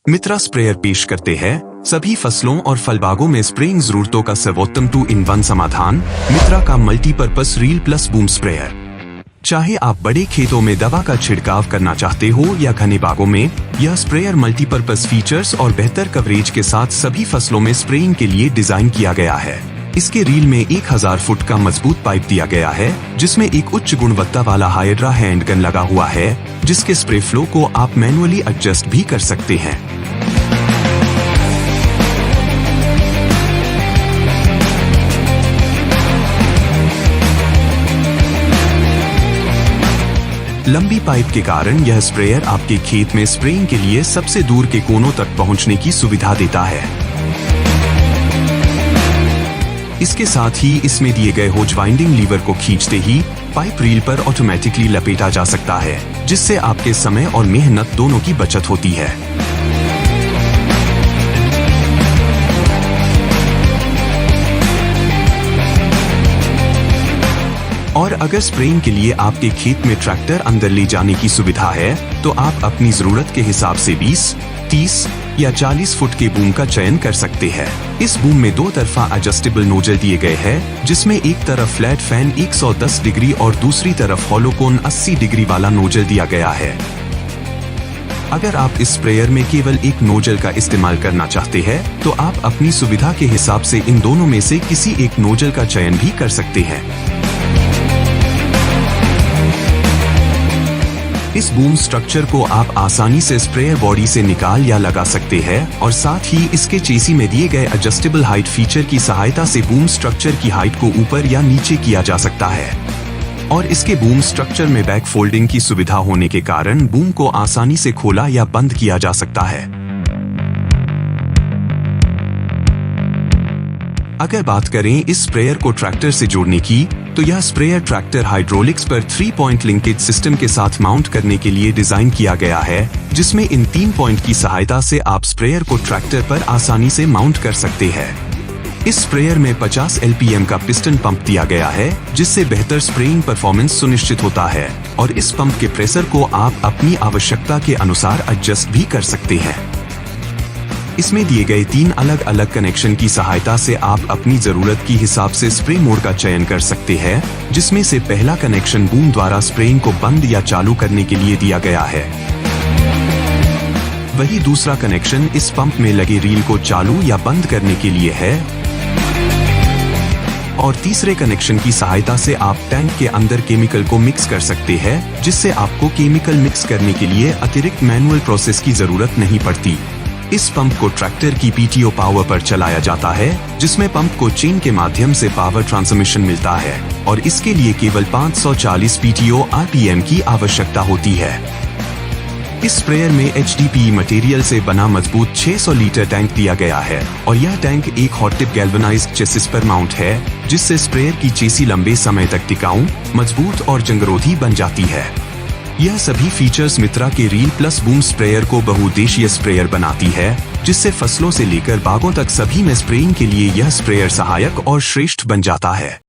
मित्रा sprayer पेश करते हैं सभी फसलों और फलबागों में स्प्रेइंग जरूरतों का सर्वोत्तम 2-in-1 समाधान। मित्रा का multipurpose reel plus boom sprayer. चाहे आप बड़े खेतों में दवा का छिड़काव करना चाहते हो या घने बागों में, यह स्प्रेयर मल्टीपर्पस फीचर्स और बेहतर कवरेज के साथ सभी फसलों में स्प्रेइंग के लिए डिजाइन किया गया है। इसके रील में 1000 फुट का मजबूत पाइप दिया गया है, जिसमें एक उच्च गुणवत्ता वाला हाइड्रा हैंडगन लगा हुआ है, जिसके स्प्रे फ्लो को आप मैनुअली एडजस्ट भी कर सकते हैं। लंबी पाइप के कारण यह स्प्रेयर आपके खेत में स्प्रेइंग के लिए सबसे दूर के कोनों तक पहुंचने की सुविधा देता है। इसके साथ ही इसमें दिए गए होज वाइंडिंग लीवर को खींचते ही पाइप रील पर ऑटोमेटिकली लपेटा जा सकता है, जिससे आपके समय और मेहनत दोनों की बचत होती है। और अगर स्प्रेइंग के लिए आपके खेत में ट्रैक्टर अंदर ले जाने की सुविधा है, तो आप अपनी जरूरत के हिसाब से 20, 30 या 40 फुट के बूम का चयन कर सकते हैं। इस बूम में 2 तरफा एडजस्टेबल नोजल दिए गए हैं, जिसमें एक तरफ फ्लैट फैन 110 डिग्री और दूसरी तरफ हॉलो कोन 80 डिग्री वाला नोजल दिया गया है। अगर आप इस स्प्रेयर में केवल एक नोजल का इस्तेमाल करना चाहते हैं, तो आप अपनी सुविधा के हिसाब से इन दोनों में से किसी एक नोजल का चयन भी कर सकते हैं। इस बूम स्ट्रक्चर को आप आसानी से स्प्रेयर बॉडी से निकाल या लगा सकते हैं, और साथ ही इसके चेसी में दिए गए एडजस्टेबल हाइट फीचर की सहायता से बूम स्ट्रक्चर की हाइट को ऊपर या नीचे किया जा सकता है। और इसके बूम स्ट्रक्चर में बैक फोल्डिंग की सुविधा होने के कारण बूम को आसानी से खोला या बंद किया जा सकता है। अगर बात करें इस स्प्रेयर को ट्रैक्टर से जोड़ने की, तो यह स्प्रेयर ट्रैक्टर हाइड्रोलिक्स पर 3 पॉइंट लिंकेज सिस्टम के साथ माउंट करने के लिए डिजाइन किया गया है, जिसमें इन 3 पॉइंट की सहायता से आप स्प्रेयर को ट्रैक्टर पर आसानी से माउंट कर सकते हैं। इस स्प्रेयर में 50 LPM का पिस्टन पंप दिया गया है, जिससे बेहतर स्प्रेइंग परफॉर्मेंस सुनिश्चित होता है, और इस पंप के प्रेशर को आप अपनी आवश्यकता के अनुसार एडजस्ट भी कर सकते हैं। इसमें दिए गए 3 अलग अलग कनेक्शन की सहायता से आप अपनी जरूरत के हिसाब से स्प्रे मोड का चयन कर सकते हैं, जिसमें से पहला कनेक्शन बूम द्वारा स्प्रेइंग को बंद या चालू करने के लिए दिया गया है। वही दूसरा कनेक्शन इस पंप में लगे रील को चालू या बंद करने के लिए है, और तीसरे कनेक्शन की सहायता से आप टैंक के अंदर केमिकल को मिक्स कर सकते हैं, जिससे आपको केमिकल मिक्स करने के लिए अतिरिक्त मैनुअल प्रोसेस की जरूरत नहीं पड़ती। इस पंप को ट्रैक्टर की PTO पावर पर चलाया जाता है, जिसमें पंप को चेन के माध्यम से पावर ट्रांसमिशन मिलता है, और इसके लिए केवल 540 PTO RPM की आवश्यकता होती है। इस स्प्रेयर में HDPE मटेरियल से बना मजबूत 600 लीटर टैंक दिया गया है, और यह टैंक एक हॉट टिप गैल्वेनाइज्ड चेसिस पर माउंट है, जिससे स्प्रेयर की चेसी लंबे समय तक टिकाऊ, मजबूत और जंगरोधी बन जाती है। यह सभी फीचर्स मित्रा के रील प्लस बूम स्प्रेयर को बहुउद्देशीय स्प्रेयर बनाती है, जिससे फसलों से लेकर बागों तक सभी में स्प्रेइंग के लिए यह स्प्रेयर सहायक और श्रेष्ठ बन जाता है।